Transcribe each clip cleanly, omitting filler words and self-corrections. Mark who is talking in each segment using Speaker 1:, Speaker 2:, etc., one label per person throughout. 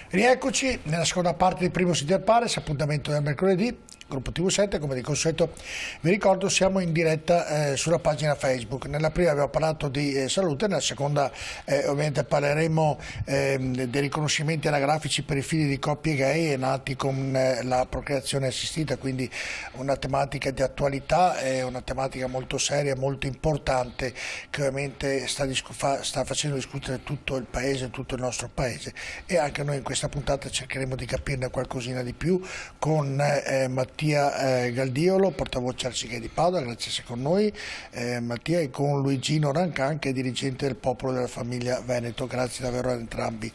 Speaker 1: Rieccoci nella seconda parte di Primo Inter Pares, appuntamento del mercoledì, gruppo TV7, come di consueto vi ricordo siamo in diretta sulla pagina Facebook. Nella prima abbiamo parlato di salute, nella seconda ovviamente parleremo dei riconoscimenti anagrafici per i figli di coppie gay nati con la procreazione assistita, quindi una tematica di attualità, una tematica molto seria, molto importante che ovviamente sta facendo discutere tutto il paese, tutto il nostro paese, e anche noi in questa puntata cercheremo di capirne qualcosina di più con Mattia Galdiolo, portavoce Arcigay di Padova, grazie di essere con noi Mattia, e con Luigino Rancan, che è dirigente del Popolo della Famiglia Veneto. Grazie davvero a entrambi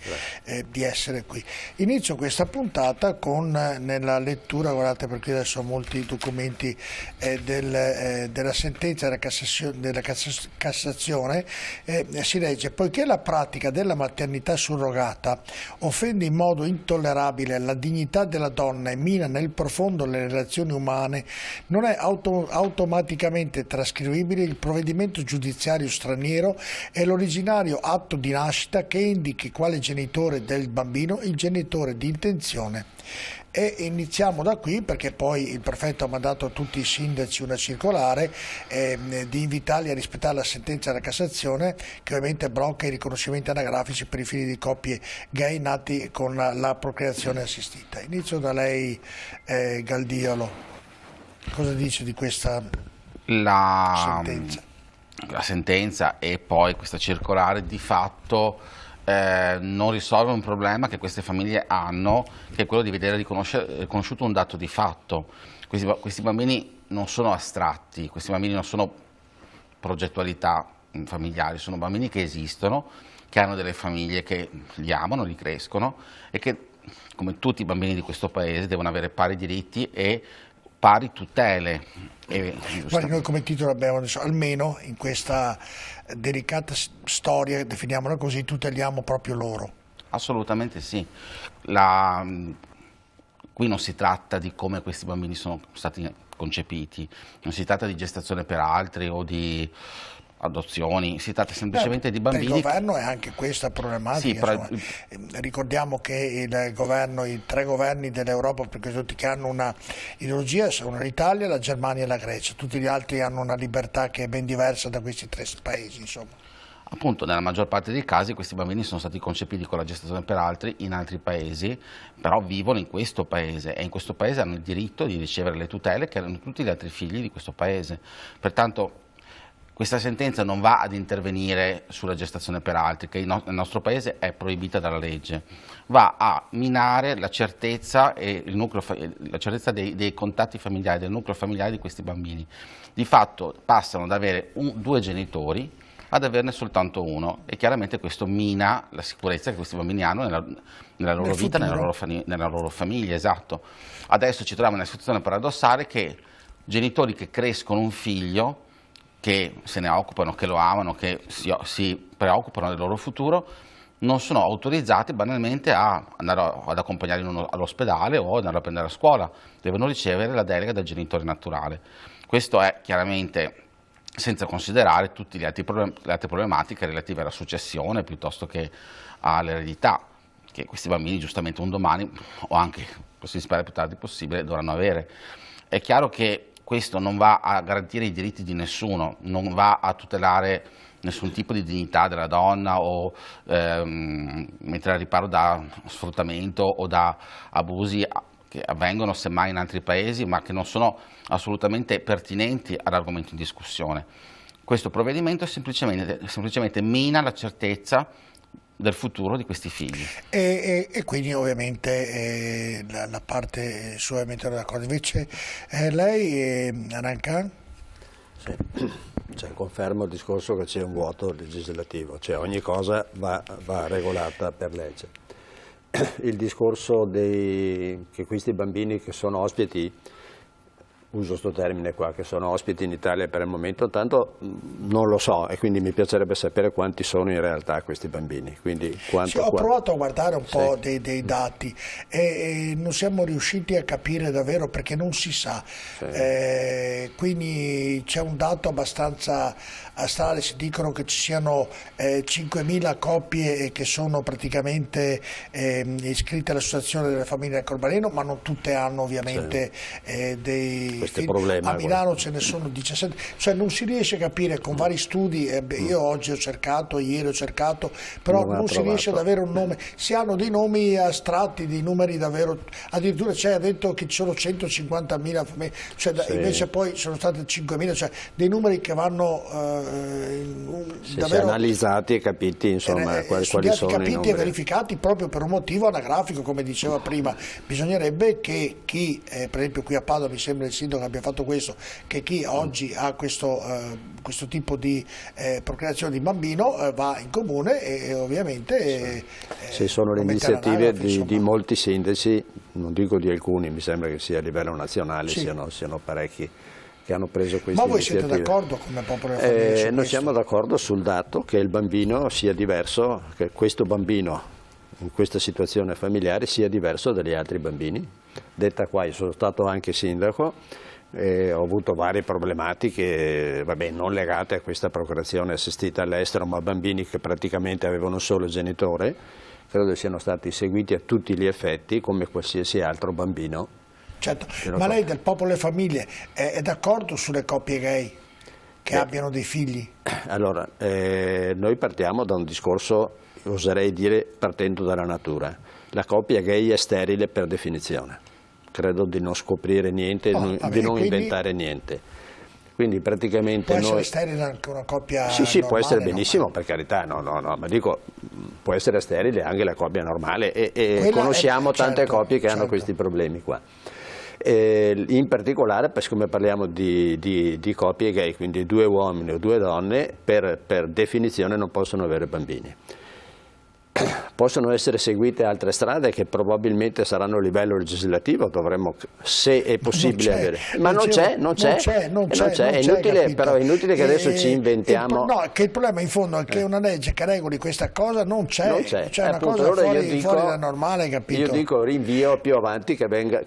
Speaker 1: di essere qui. Inizio questa puntata con nella lettura, guardate, perché adesso ho molti documenti della sentenza della Cassazione, si legge: poiché la pratica della maternità surrogata offende in modo intollerabile la dignità della donna e mina nel profondo le relazioni umane, non è automaticamente trascrivibile il provvedimento giudiziario straniero e l'originario atto di nascita che indichi quale genitore del bambino il genitore di intenzione. E iniziamo da qui, perché poi il prefetto ha mandato a tutti i sindaci una circolare di invitarli a rispettare la sentenza della Cassazione, che ovviamente blocca i riconoscimenti anagrafici per i figli di coppie gay nati con la procreazione assistita. Inizio da lei, Galdiolo. Cosa dice di questa sentenza?
Speaker 2: La sentenza e poi questa circolare di fatto non risolve un problema che queste famiglie hanno, che è quello di vedere riconosciuto un dato di fatto. Questi bambini non sono astratti, questi bambini non sono progettualità familiari, sono bambini che esistono, che hanno delle famiglie che li amano, li crescono e che, come tutti i bambini di questo paese, devono avere pari diritti e pari tutele.
Speaker 1: Guardi, noi come titolo abbiamo adesso, almeno in questa delicata storia, definiamola così, tuteliamo proprio loro.
Speaker 2: Assolutamente sì. Qui non si tratta di come questi bambini sono stati concepiti, non si tratta di gestazione per altri o di adozioni, si tratta semplicemente di bambini.
Speaker 1: Per il governo è anche questa problematica. Sì, ricordiamo che i tre governi dell'Europa, perché tutti che hanno una ideologia, sono l'Italia, la Germania e la Grecia, tutti gli altri hanno una libertà che è ben diversa da questi tre paesi, insomma.
Speaker 2: Appunto, nella maggior parte dei casi questi bambini sono stati concepiti con la gestazione per altri in altri paesi, però vivono in questo paese e in questo paese hanno il diritto di ricevere le tutele che hanno tutti gli altri figli di questo paese. Pertanto questa sentenza non va ad intervenire sulla gestazione per altri, che nel nostro paese è proibita dalla legge, va a minare la certezza, dei contatti familiari, del nucleo familiare di questi bambini. Di fatto passano da avere due genitori ad averne soltanto uno, e chiaramente questo mina la sicurezza che questi bambini hanno nella loro vita, nella loro famiglia. Esatto. Adesso ci troviamo in una situazione paradossale che genitori che crescono un figlio, che se ne occupano, che lo amano, che si preoccupano del loro futuro, non sono autorizzati banalmente ad accompagnarli all'ospedale o ad andare a prendere a scuola, devono ricevere la delega del genitore naturale. Questo è chiaramente senza considerare tutte le altre problematiche relative alla successione piuttosto che all'eredità, che questi bambini giustamente un domani, o anche si spera più tardi possibile, dovranno avere. È chiaro che questo non va a garantire i diritti di nessuno, non va a tutelare nessun tipo di dignità della donna o mettere al riparo da sfruttamento o da abusi che avvengono semmai in altri paesi, ma che non sono assolutamente pertinenti all'argomento in discussione. Questo provvedimento semplicemente mina la certezza del futuro di questi figli.
Speaker 1: E quindi ovviamente la parte sua ovviamente non è d'accordo. Invece lei, Rancan?
Speaker 3: Sì. Confermo il discorso che c'è un vuoto legislativo, cioè ogni cosa va regolata per legge. Il discorso che questi bambini che sono ospiti uso sto termine qua, che sono ospiti in Italia per il momento, tanto non lo so e quindi mi piacerebbe sapere quanti sono in realtà questi bambini. Quindi
Speaker 1: ho provato a guardare un po' dei dati e non siamo riusciti a capire davvero perché non si sa, quindi c'è un dato abbastanza strano, si dicono che ci siano 5.000 coppie che sono praticamente iscritte all'associazione delle famiglie del Corbaleno, ma non tutte hanno ovviamente dei figli. A Milano ce ne sono 17, cioè non si riesce a capire con vari studi, io oggi ho cercato, ieri ho cercato, però non si riesce ad avere un nome, si hanno dei nomi astratti, dei numeri davvero, addirittura c'è detto che ci sono 150.000 famiglie, cioè invece poi sono state 5.000, cioè dei numeri che vanno davvero
Speaker 3: analizzati e capiti, insomma, quali sono
Speaker 1: capiti e verificati proprio per un motivo anagrafico, come diceva prima. Bisognerebbe che chi, per esempio qui a Padova mi sembra il sindaco abbia fatto questo, che chi oggi ha questo tipo di procreazione di bambino va in comune e ovviamente
Speaker 3: ci sono le iniziative di molti sindaci, non dico di alcuni, mi sembra che sia a livello nazionale, siano parecchi che hanno preso queste iniziative.
Speaker 1: Ma voi siete d'accordo come popolo della famiglia?
Speaker 3: Noi siamo d'accordo sul dato che il bambino sia diverso, che questo bambino in questa situazione familiare sia diverso dagli altri bambini. Detta qua, io sono stato anche sindaco, ho avuto varie problematiche, non legate a questa procreazione assistita all'estero, ma bambini che praticamente avevano un solo genitore, credo siano stati seguiti a tutti gli effetti come qualsiasi altro bambino.
Speaker 1: Certo, ma lei del popolo e famiglie è d'accordo sulle coppie gay che abbiano dei figli?
Speaker 3: Allora, noi partiamo da un discorso, oserei dire, partendo dalla natura. La coppia gay è sterile per definizione. Credo di non scoprire niente, di non inventare niente. Quindi praticamente
Speaker 1: può essere sterile anche una coppia
Speaker 3: Sì,
Speaker 1: normale,
Speaker 3: può essere benissimo, per carità, ma dico, può essere sterile anche la coppia normale e conosciamo tante coppie che hanno questi problemi qua. In particolare, siccome parliamo di coppie gay, quindi 2 uomini o 2 donne, per definizione non possono avere bambini. Possono essere seguite altre strade che probabilmente saranno a livello legislativo, dovremmo, se è possibile, avere. Ma non c'è, è inutile, però è inutile che adesso ci inventiamo.
Speaker 1: No, che il problema in fondo è che una legge che regoli questa cosa non c'è, c'è una
Speaker 3: appunto,
Speaker 1: cosa
Speaker 3: allora
Speaker 1: fuori da normale, capito?
Speaker 3: Io dico rinvio più avanti che venga,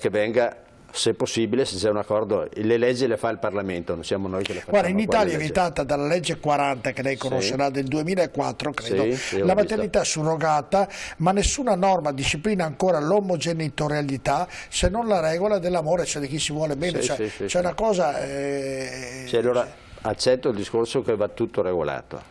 Speaker 3: se possibile, se c'è un accordo, le leggi le fa il Parlamento, non siamo noi che le facciamo.
Speaker 1: Guarda, in Italia è vietata dalla legge 40, che lei conoscerà, del 2004, credo, la maternità surrogata, ma nessuna norma disciplina ancora l'omogenitorialità se non la regola dell'amore, cioè di chi si vuole bene, c'è una cosa...
Speaker 3: allora accetto il discorso che va tutto regolato,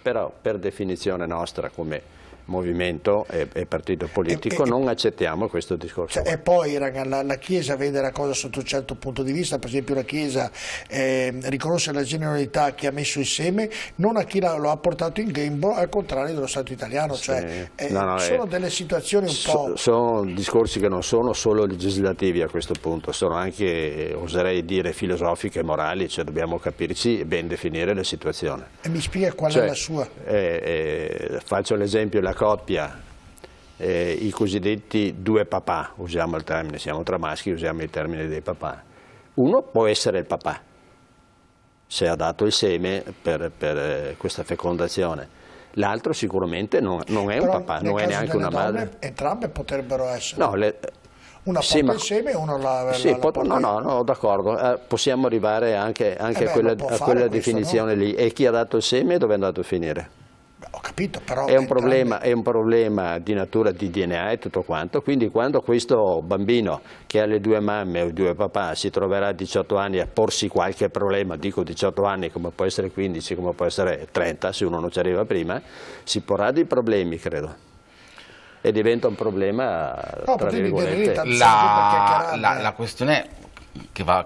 Speaker 3: però per definizione nostra come movimento e partito politico non accettiamo questo discorso.
Speaker 1: E poi la Chiesa vede la cosa sotto un certo punto di vista, per esempio la Chiesa riconosce la generosità a chi ha messo il seme, non a chi lo ha portato in grembo, al contrario dello Stato italiano, sono delle situazioni un po'...
Speaker 3: Sono discorsi che non sono solo legislativi a questo punto, sono anche, oserei dire, filosofiche e morali, cioè dobbiamo capirci e ben definire la situazione.
Speaker 1: E mi spiega qual è la sua?
Speaker 3: Faccio l'esempio, la coppia, i cosiddetti 2 papà, usiamo il termine, siamo tra maschi, usiamo il termine dei papà. Uno può essere il papà, se ha dato il seme per questa fecondazione. L'altro sicuramente non è un papà, non è neanche una madre.
Speaker 1: Entrambe potrebbero essere.
Speaker 3: No,
Speaker 1: una porta il seme e uno la porta.
Speaker 3: No, d'accordo, possiamo arrivare anche a quella definizione lì. E chi ha dato il seme dove è andato a finire?
Speaker 1: Ho capito, però
Speaker 3: è un problema di natura di DNA e tutto quanto, quindi quando questo bambino che ha le 2 mamme o 2 papà si troverà a 18 anni a porsi qualche problema, dico 18 anni come può essere 15, come può essere 30 se uno non ci arriva prima, si porrà dei problemi, credo, e diventa un problema tra virgolette.
Speaker 2: La questione che va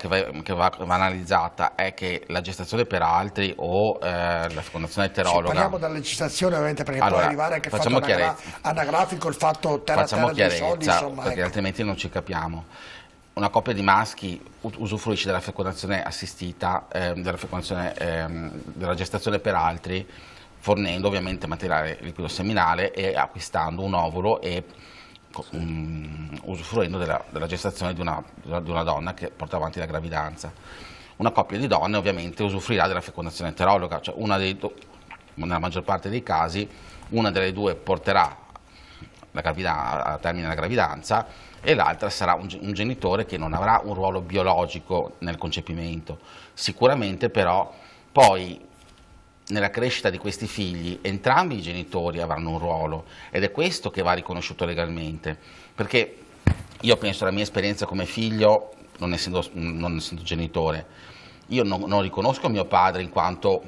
Speaker 2: analizzata è che la gestazione per altri o la fecondazione eterologa...
Speaker 1: parliamo della legislazione ovviamente, perché può arrivare anche il fatto anagrafico, il fatto terra dei soldi, insomma,
Speaker 2: perché altrimenti non ci capiamo. Una coppia di maschi usufruisce della fecondazione assistita, della gestazione per altri, fornendo ovviamente materiale liquido seminale e acquistando un ovulo e usufruendo della gestazione di una donna che porta avanti la gravidanza. Una coppia di donne ovviamente usufruirà della fecondazione eterologa, cioè nella maggior parte dei casi una delle due porterà a termine la gravidanza e l'altra sarà un genitore che non avrà un ruolo biologico nel concepimento. Sicuramente però poi nella crescita di questi figli entrambi i genitori avranno un ruolo ed è questo che va riconosciuto legalmente, perché io penso alla mia esperienza come figlio, non essendo genitore, io non riconosco mio padre in quanto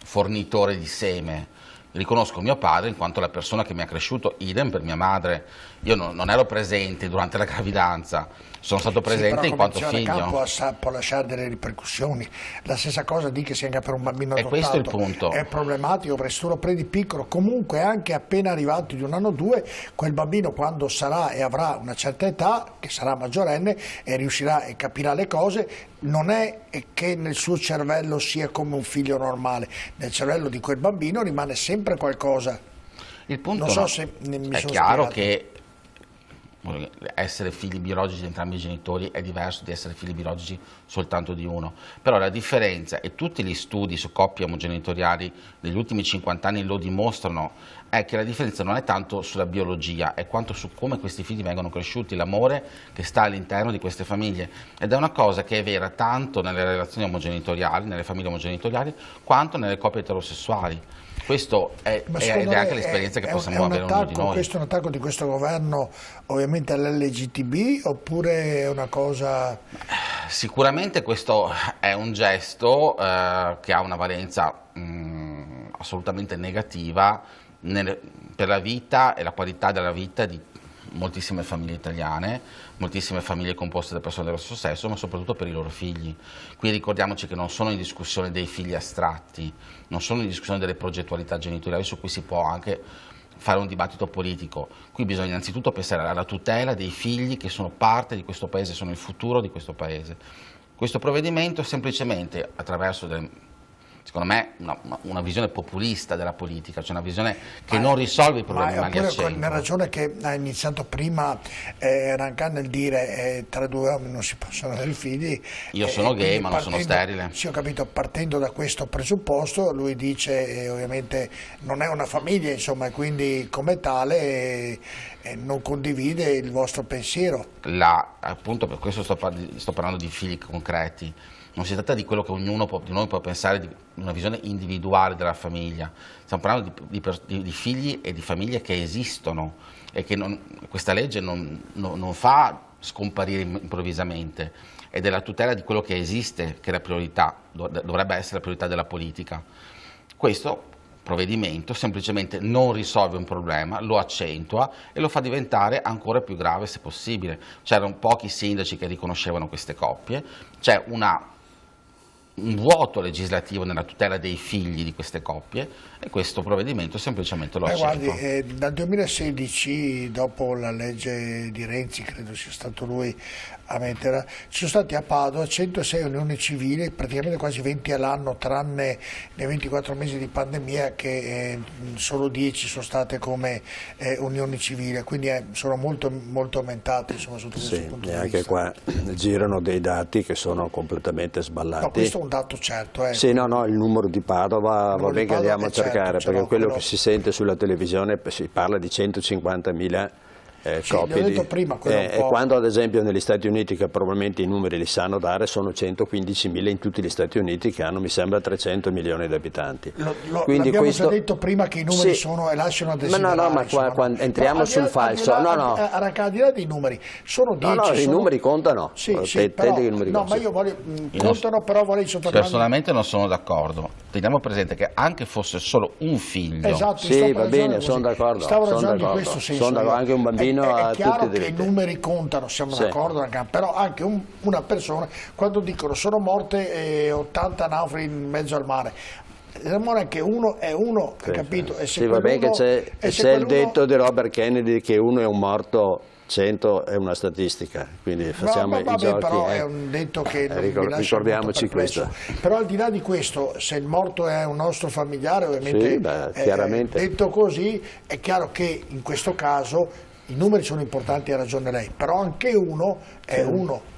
Speaker 2: fornitore di seme, riconosco mio padre in quanto la persona che mi ha cresciuto, idem per mia madre. Io non ero presente durante la gravidanza, sono stato presente in quanto figlio.
Speaker 1: Può lasciare delle ripercussioni. La stessa cosa sia anche per un bambino adottato.
Speaker 2: E questo è il punto.
Speaker 1: È problematico perché se tu lo prendi piccolo, comunque anche appena arrivato di 1 anno o 2, quel bambino quando sarà e avrà una certa età, che sarà maggiorenne e riuscirà e capirà le cose, non è che nel suo cervello sia come un figlio normale, nel cervello di quel bambino rimane sempre qualcosa.
Speaker 2: Il punto
Speaker 1: non so se mi
Speaker 2: è
Speaker 1: sono
Speaker 2: chiaro
Speaker 1: spiegato.
Speaker 2: Che essere figli biologici di entrambi i genitori è diverso di essere figli biologici soltanto di uno, però la differenza, e tutti gli studi su coppie omogenitoriali degli ultimi 50 anni lo dimostrano, è che la differenza non è tanto sulla biologia, è quanto su come questi figli vengono cresciuti, l'amore che sta all'interno di queste famiglie, ed è una cosa che è vera tanto nelle relazioni omogenitoriali, nelle famiglie omogenitoriali, quanto nelle coppie eterosessuali. Questo è anche l'esperienza che possiamo avere ognuno di noi.
Speaker 1: Questo è un attacco di questo governo ovviamente all'LGTB oppure è una cosa...
Speaker 2: Sicuramente questo è un gesto che ha una valenza assolutamente negativa per la vita e la qualità della vita di moltissime famiglie italiane, moltissime famiglie composte da persone dello stesso sesso, ma soprattutto per i loro figli. Qui ricordiamoci che non sono in discussione dei figli astratti, non sono in discussione delle progettualità genitoriali su cui si può anche fare un dibattito politico. Qui bisogna innanzitutto pensare alla tutela dei figli che sono parte di questo paese, sono il futuro di questo paese. Questo provvedimento semplicemente attraverso secondo me una visione populista della politica, cioè una visione che non risolve i problemi adiacenti.
Speaker 1: La ragione che ha iniziato prima Rancan nel dire tra due uomini non si possono avere figli.
Speaker 2: Io sono gay ma non sono sterile.
Speaker 1: Sì, ho capito, partendo da questo presupposto lui dice ovviamente non è una famiglia, insomma, e quindi come tale non condivide il vostro pensiero.
Speaker 2: Appunto per questo sto parlando di figli concreti. Non si tratta di quello che ognuno di noi può pensare di una visione individuale della famiglia, stiamo parlando di figli e di famiglie che esistono e che questa legge non fa scomparire improvvisamente, ed è la tutela di quello che esiste che è la priorità, dovrebbe essere la priorità della politica. Questo provvedimento semplicemente non risolve un problema, lo accentua e lo fa diventare ancora più grave se possibile. C'erano pochi sindaci che riconoscevano queste coppie, c'è un vuoto legislativo nella tutela dei figli di queste coppie e questo provvedimento semplicemente lo accentua.
Speaker 1: Guardi, dal 2016, dopo la legge di Renzi, credo sia stato lui a metterla, ci sono stati a Padova 106 unioni civili, praticamente quasi 20 all'anno, tranne nei 24 mesi di pandemia che solo 10 sono state come unioni civili, quindi sono molto, molto aumentate, insomma, sotto questo punto di vista.
Speaker 3: Anche qua girano dei dati che sono completamente sballati.
Speaker 1: No, questo è un dato certo.
Speaker 3: Sì, no, il numero di Padova, va bene che andiamo a cercare, perché quello che si sente sulla televisione si parla di 150.000 coppie.
Speaker 1: L'ho detto prima,
Speaker 3: e quando ad esempio negli Stati Uniti, che probabilmente i numeri li sanno dare, sono 115.000 in tutti gli Stati Uniti che hanno, mi sembra, 300 milioni di abitanti.
Speaker 1: Quindi l'abbiamo già detto prima che i numeri sono e lasciano a desiderare.
Speaker 3: Ma quando entriamo sul falso,
Speaker 1: al di là dei numeri, sono 10.
Speaker 3: I numeri contano.
Speaker 1: Ma io voglio, contano, però vorrei sottolineare.
Speaker 2: Personalmente non sono d'accordo. Teniamo presente che anche fosse solo un figlio.
Speaker 1: Esatto,
Speaker 3: sì, va bene, sono d'accordo.
Speaker 1: Stavo ragionando in questo senso.
Speaker 3: Anche un bambino
Speaker 1: è chiaro che i numeri contano, siamo d'accordo, però anche una persona, quando dicono sono morte 80 naufraghi in mezzo al mare, l'amore è che uno è uno, capito? E se
Speaker 3: va bene che c'è il detto di Robert Kennedy che uno è un morto, 100 è una statistica, quindi facciamo i giochi.
Speaker 1: Però è un detto che
Speaker 3: ricordiamoci questo.
Speaker 1: Però al di là di questo, se il morto è un nostro familiare, ovviamente
Speaker 3: chiaramente.
Speaker 1: Detto così, è chiaro che in questo caso i numeri sono importanti, ha ragione lei, però anche uno è uno.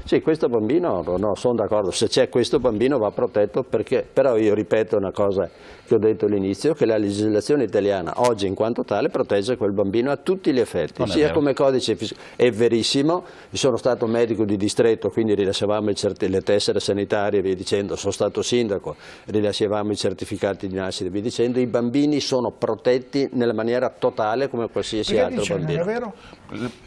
Speaker 3: Sì, questo bambino, no, sono d'accordo, se c'è questo bambino va protetto, perché, però io ripeto una cosa che ho detto all'inizio, che la legislazione italiana oggi in quanto tale protegge quel bambino a tutti gli effetti, sia come codice fiscale, è verissimo, io sono stato medico di distretto, quindi rilasciavamo le tessere sanitarie e via dicendo, sono stato sindaco, rilasciavamo i certificati di nascita e via dicendo, i bambini sono protetti nella maniera totale come qualsiasi altro bambino.
Speaker 1: Non è vero?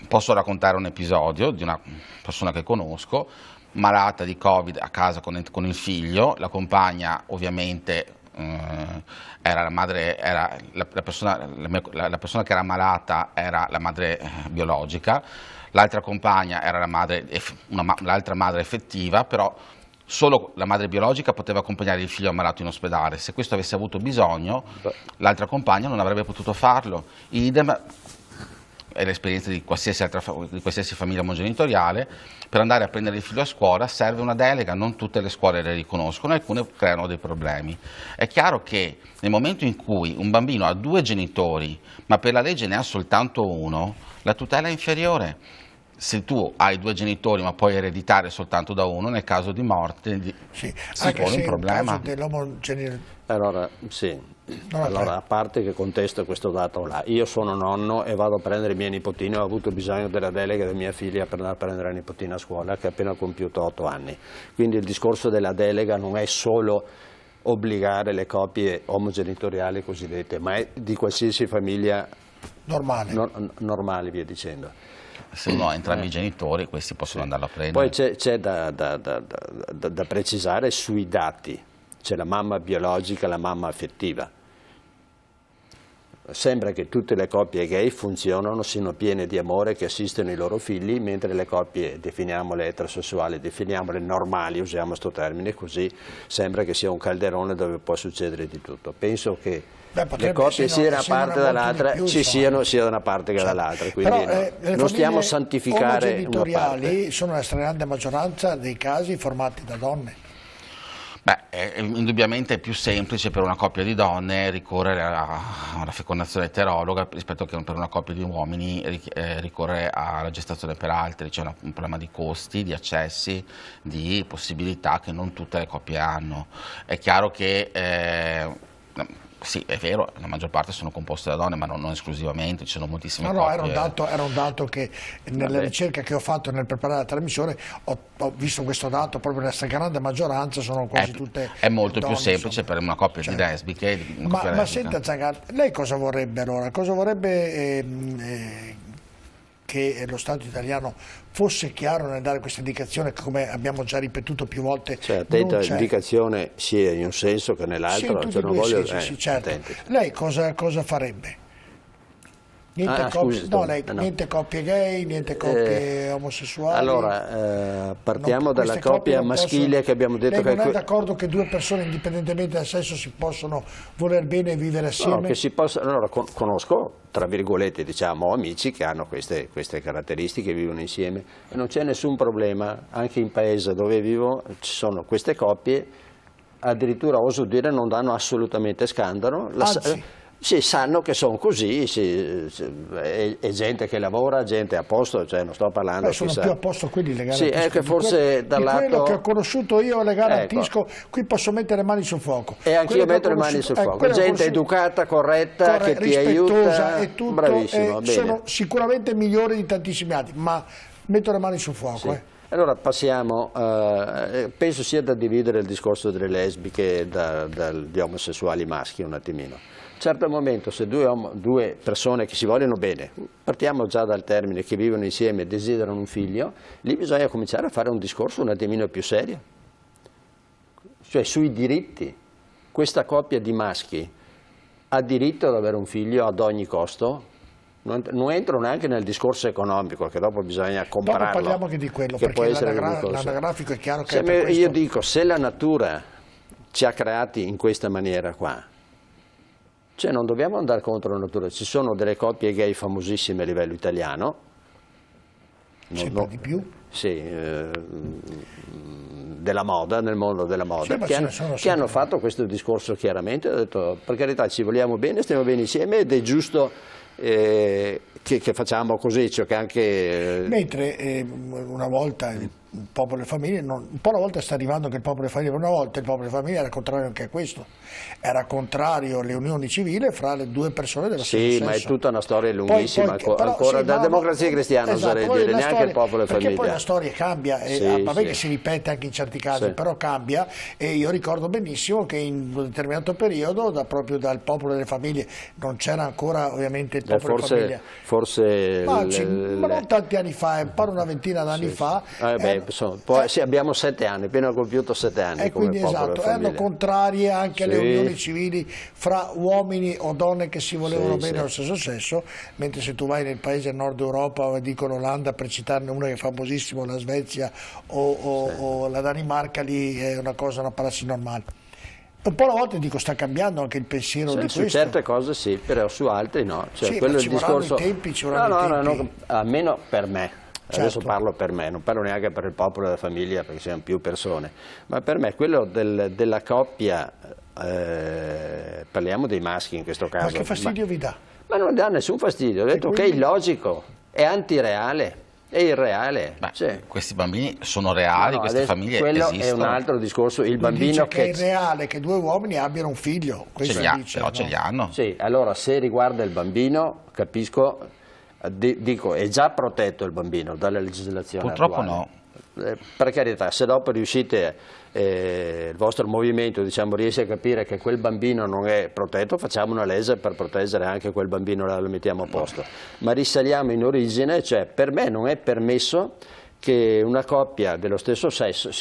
Speaker 2: Posso raccontare un episodio di una persona che conosco, malata di Covid a casa con il figlio, la compagna ovviamente era la madre, la persona che era malata era la madre biologica, l'altra compagna era l'altra madre effettiva, però solo la madre biologica poteva accompagnare il figlio ammalato in ospedale. Se questo avesse avuto bisogno, l'altra compagna non avrebbe potuto farlo. Idem è l'esperienza di qualsiasi famiglia omogenitoriale. Per andare a prendere il figlio a scuola serve una delega, non tutte le scuole le riconoscono, alcune creano dei problemi. È chiaro che nel momento in cui un bambino ha 2 genitori, ma per la legge ne ha soltanto uno, la tutela è inferiore. Se tu hai 2 genitori ma puoi ereditare soltanto da uno, nel caso di morte si pone un problema.
Speaker 3: Allora, sì. Allora, a parte che contesto questo dato là, io sono nonno e vado a prendere i miei nipotini, ho avuto bisogno della delega di mia figlia per andare a prendere la nipotina a scuola che ha appena compiuto 8 anni. Quindi il discorso della delega non è solo obbligare le coppie omogenitoriali cosiddette, ma è di qualsiasi famiglia normale, via dicendo.
Speaker 2: Se uno ha entrambi i genitori, questi possono andarlo a prendere.
Speaker 3: Poi c'è da precisare sui dati, c'è la mamma biologica e la mamma affettiva. Sembra che tutte le coppie gay funzionano, siano piene di amore, che assistono i loro figli, mentre le coppie, definiamole eterosessuali, definiamole normali, usiamo questo termine, così sembra che sia un calderone dove può succedere di tutto. Penso che le coppie sia da una parte dall'altra, ci siano sia da una parte che dall'altra, quindi non stiamo a santificare una parte.
Speaker 1: Sono la stragrande maggioranza dei casi formati da donne.
Speaker 2: Indubbiamente è più semplice per una coppia di donne ricorrere alla fecondazione eterologa rispetto che per una coppia di uomini ricorrere alla gestazione per altri. C'è un problema di costi, di accessi, di possibilità che non tutte le coppie hanno. È chiaro che sì, è vero, la maggior parte sono composte da donne, ma non esclusivamente, ci sono moltissime coppie.
Speaker 1: Era un dato che nelle ricerche che ho fatto nel preparare la trasmissione ho visto questo dato, proprio nella stragrande maggioranza sono quasi tutte
Speaker 2: È molto
Speaker 1: donne,
Speaker 2: più semplice per una coppia di lesbiche.
Speaker 1: Ma senta Zangatti, lei cosa vorrebbe allora? Cosa vorrebbe che lo Stato italiano fosse chiaro nel dare questa indicazione che, come abbiamo già ripetuto più volte,
Speaker 3: attenta all'indicazione sia in un senso che nell'altro,
Speaker 1: certo. Lei cosa farebbe? Niente coppie gay, niente coppie omosessuali.
Speaker 3: Allora, partiamo dalla coppia maschile che abbiamo detto
Speaker 1: che... Lei non è d'accordo che 2 persone indipendentemente dal sesso si possono voler bene e vivere assieme?
Speaker 3: No, che si possa, allora, conosco, tra virgolette, diciamo, amici che hanno queste caratteristiche, vivono insieme e non c'è nessun problema, anche in paese dove vivo ci sono queste coppie, addirittura oso dire non danno assolutamente scandalo. Sì, sanno che sono così, è gente che lavora, gente a posto, cioè non sto parlando...
Speaker 1: sono più a posto quelli legati
Speaker 3: sì,
Speaker 1: a
Speaker 3: che forse
Speaker 1: di quello che ho conosciuto io legare a Tisco, qui posso mettere le mani sul fuoco.
Speaker 3: E anch'io metto le mani sul fuoco, gente educata, corretta, che ti aiuta,
Speaker 1: e tutto,
Speaker 3: bravissimo,
Speaker 1: sono sicuramente migliori di tantissimi altri, ma metto le mani sul fuoco.
Speaker 3: Sì. Allora passiamo, penso sia da dividere il discorso delle lesbiche dagli omosessuali maschi un attimino. A un certo momento, se due persone che si vogliono bene, partiamo già dal termine che vivono insieme e desiderano un figlio, lì bisogna cominciare a fare un discorso un attimino più serio, cioè sui diritti. Questa coppia di maschi ha diritto ad avere un figlio ad ogni costo? Non entro neanche nel discorso economico, che dopo bisogna comprarlo.
Speaker 1: Dopo parliamo anche di quello, perché l'anagrafico è chiaro che
Speaker 3: io dico, se la natura ci ha creati in questa maniera qua, cioè non dobbiamo andare contro la natura. Ci sono delle coppie gay famosissime a livello italiano.
Speaker 1: Sempre di più?
Speaker 3: Sì, della moda, nel mondo della moda, che hanno fatto questo discorso chiaramente, hanno detto per carità ci vogliamo bene, stiamo bene insieme ed è giusto che facciamo così, cioè che anche...
Speaker 1: Mentre una volta il popolo e famiglia, un po' una volta sta arrivando che il popolo e famiglia, una volta il popolo e famiglia era contrario anche a questo, era contrario alle unioni civili fra le due persone dello stesso sesso.
Speaker 3: Sì, ma è tutta una storia lunghissima, ancora
Speaker 1: sì,
Speaker 3: da democrazia cristiana,
Speaker 1: esatto,
Speaker 3: oserei dire, neanche il popolo e famiglia.
Speaker 1: Perché poi la storia cambia, vabbè che si ripete anche in certi casi, però cambia, e io ricordo benissimo che in un determinato periodo, proprio dal popolo e delle famiglie, non c'era ancora ovviamente il popolo e famiglia.
Speaker 3: Forse...
Speaker 1: Ma non tanti anni fa, pare una ventina d'anni fa.
Speaker 3: Sì, abbiamo 7 anni, appena compiuto 7 anni.
Speaker 1: E quindi esatto, erano contrarie anche alle unioni civili fra uomini o donne che si volevano bene allo stesso sesso, mentre se tu vai nel paese nord Europa o dico l'Olanda, per citarne una che è famosissima, la Svezia o la Danimarca, lì è una prassi normale. Un po' alla volta dico sta cambiando anche il pensiero di questo.
Speaker 3: Su certe cose sì, però su altre no. Cioè,
Speaker 1: sì,
Speaker 3: quello
Speaker 1: ma
Speaker 3: è il discorso...
Speaker 1: i tempi, ci vorranno i tempi.
Speaker 3: No, almeno per me.
Speaker 1: Certo.
Speaker 3: Adesso parlo per me, non parlo neanche per il popolo e la famiglia perché siamo più persone, ma per me quello della coppia, parliamo dei maschi in questo caso.
Speaker 1: Ma che fastidio vi dà?
Speaker 3: Ma non dà nessun fastidio, ho detto che è illogico, è antireale. È irreale.
Speaker 2: Questi bambini sono reali, queste famiglie
Speaker 3: quello
Speaker 2: esistono.
Speaker 3: È un altro discorso. Il bambino
Speaker 1: dice che è irreale che 2 uomini abbiano un figlio.
Speaker 2: Però ce li hanno.
Speaker 3: Sì, allora se riguarda il bambino, capisco, dico, è già protetto il bambino dalla legislazione
Speaker 2: Purtroppo
Speaker 3: attuale.
Speaker 2: no.
Speaker 3: Per carità, se dopo riuscite, il vostro movimento riesce a capire che quel bambino non è protetto, facciamo una legge per proteggere anche quel bambino, lo mettiamo a posto. Ma risaliamo in origine, cioè per me non è permesso che una coppia dello stesso sesso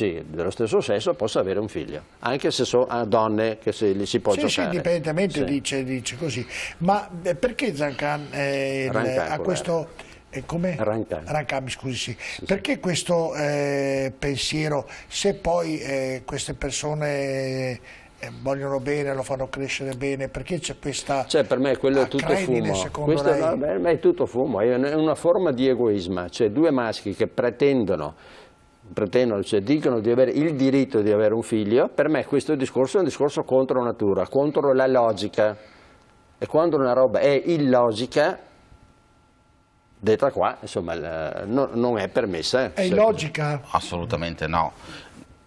Speaker 3: possa avere un figlio, anche se sono donne che li si può giocare.
Speaker 1: Sì, indipendentemente dice così. Ma perché Zancan ha questo... Rancami, scusi, sì. Perché questo pensiero, se poi queste persone vogliono bene, lo fanno crescere bene, perché c'è questa
Speaker 3: per me quello è tutto fumo. Per me è tutto fumo, è una forma di egoismo, cioè 2 maschi che pretendono, cioè dicono di avere il diritto di avere un figlio. Per me questo discorso è un discorso contro natura, contro la logica, e quando una roba è illogica, detta qua, insomma, non è permessa.
Speaker 1: È illogica?
Speaker 2: Assolutamente no.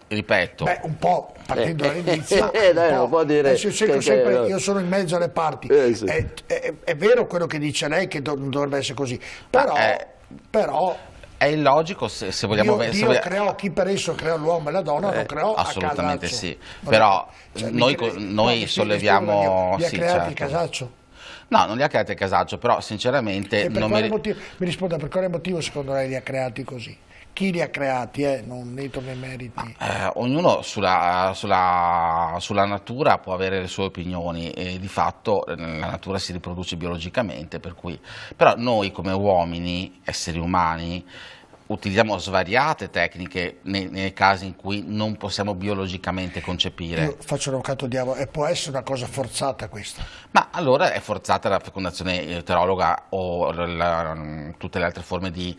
Speaker 2: Ripeto.
Speaker 1: Un po', partendo dall'inizio.
Speaker 3: Non può dire
Speaker 1: io sono in mezzo alle parti.
Speaker 3: Sì.
Speaker 1: È vero quello che dice lei, che non dovrebbe essere così. Però
Speaker 2: è illogico se vogliamo...
Speaker 1: Dio creò chi per esso creò l'uomo e la donna, non creò
Speaker 2: assolutamente
Speaker 1: a casaccio.
Speaker 2: Sì. Però noi solleviamo...
Speaker 1: Li ha creati il casaccio?
Speaker 2: No, non li ha creati a casaccio, però sinceramente...
Speaker 1: Mi risponda, per quale motivo secondo lei li ha creati così? Chi li ha creati? Non entro nei meriti.
Speaker 2: Ognuno sulla natura può avere le sue opinioni e di fatto la natura si riproduce biologicamente, però noi come uomini, esseri umani, utilizziamo svariate tecniche nei casi in cui non possiamo biologicamente concepire.
Speaker 1: Io faccio l'avvocato diavolo, e può essere una cosa forzata questa?
Speaker 2: Ma allora è forzata la fecondazione eterologa o tutte le altre forme di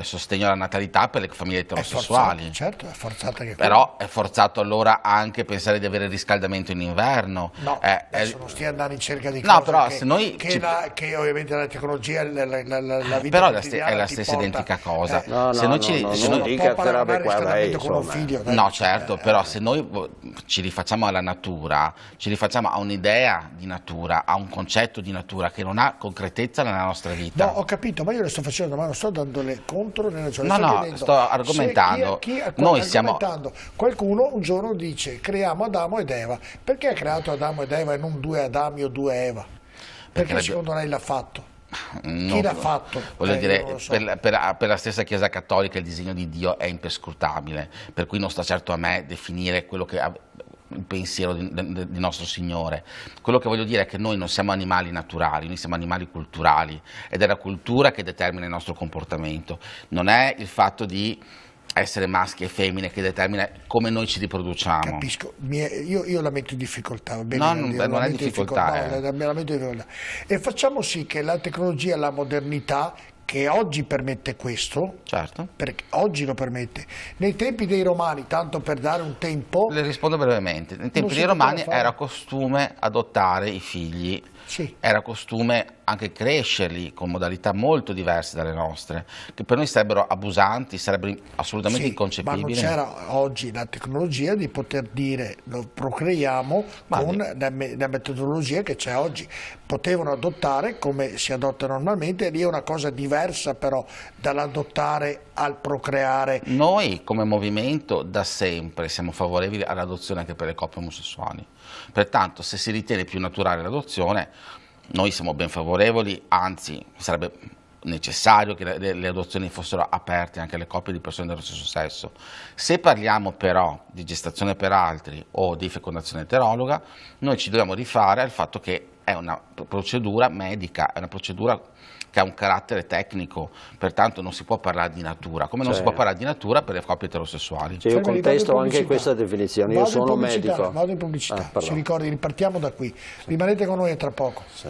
Speaker 2: sostegno alla natalità per le famiglie eterosessuali.
Speaker 1: Certo, è forzata che
Speaker 2: però è forzato allora anche pensare di avere riscaldamento in inverno.
Speaker 1: No, adesso non stia andando in cerca di cose
Speaker 2: no, però se noi
Speaker 1: che ovviamente la tecnologia, la vita
Speaker 2: però è la stessa identica cosa.
Speaker 3: Non dica queste robe qua,
Speaker 2: no, certo, però se noi ci rifacciamo alla natura, ci rifacciamo a un'idea di natura, a un concetto di natura che non ha concretezza nella nostra vita.
Speaker 1: No, ho capito, ma io le sto facendo domanda, non sto dandole contro né ragione.
Speaker 2: Sto argomentando. Noi siamo...
Speaker 1: Qualcuno un giorno dice creiamo Adamo ed Eva. Perché ha creato Adamo ed Eva e non 2 Adami o 2 Eva? Perché secondo lei l'ha fatto? Chi l'ha fatto?
Speaker 2: Voglio dire, per la stessa Chiesa Cattolica il disegno di Dio è imperscrutabile, per cui non sta certo a me definire quello che il pensiero di nostro Signore. Quello che voglio dire è che noi non siamo animali naturali, noi siamo animali culturali, ed è la cultura che determina il nostro comportamento, non è il fatto di essere maschi e femmine che determina come noi ci riproduciamo.
Speaker 1: Capisco, io la metto in difficoltà, va bene?
Speaker 2: Non è difficoltà.
Speaker 1: La metto in difficoltà. E facciamo sì che la tecnologia, la modernità, che oggi permette questo,
Speaker 2: certo,
Speaker 1: perché oggi lo permette, nei tempi dei Romani, tanto per dare un tempo...
Speaker 2: Le rispondo brevemente, nei tempi dei Romani era costume adottare i figli, era costume anche crescerli con modalità molto diverse dalle nostre, che per noi sarebbero abusanti, sarebbero assolutamente inconcepibili.
Speaker 1: Ma non c'era oggi la tecnologia di poter dire lo procreiamo con la metodologia che c'è oggi. Potevano adottare come si adotta normalmente, e lì è una cosa diversa però dall'adottare al procreare.
Speaker 2: Noi come movimento da sempre siamo favorevoli all'adozione anche per le coppie omosessuali, pertanto se si ritiene più naturale l'adozione noi siamo ben favorevoli, anzi sarebbe necessario che le adozioni fossero aperte anche alle coppie di persone dello stesso sesso. Se parliamo però di gestazione per altri o di fecondazione eterologa, noi ci dobbiamo rifare al fatto che è una procedura medica, è una procedura che ha un carattere tecnico, pertanto non si può parlare di natura, come non si può parlare di natura per le coppie eterosessuali.
Speaker 3: Cioè io contesto anche questa definizione, io sono medico.
Speaker 1: Vado in pubblicità, si ricordi, ripartiamo da qui, rimanete con noi a tra poco.
Speaker 3: Sì.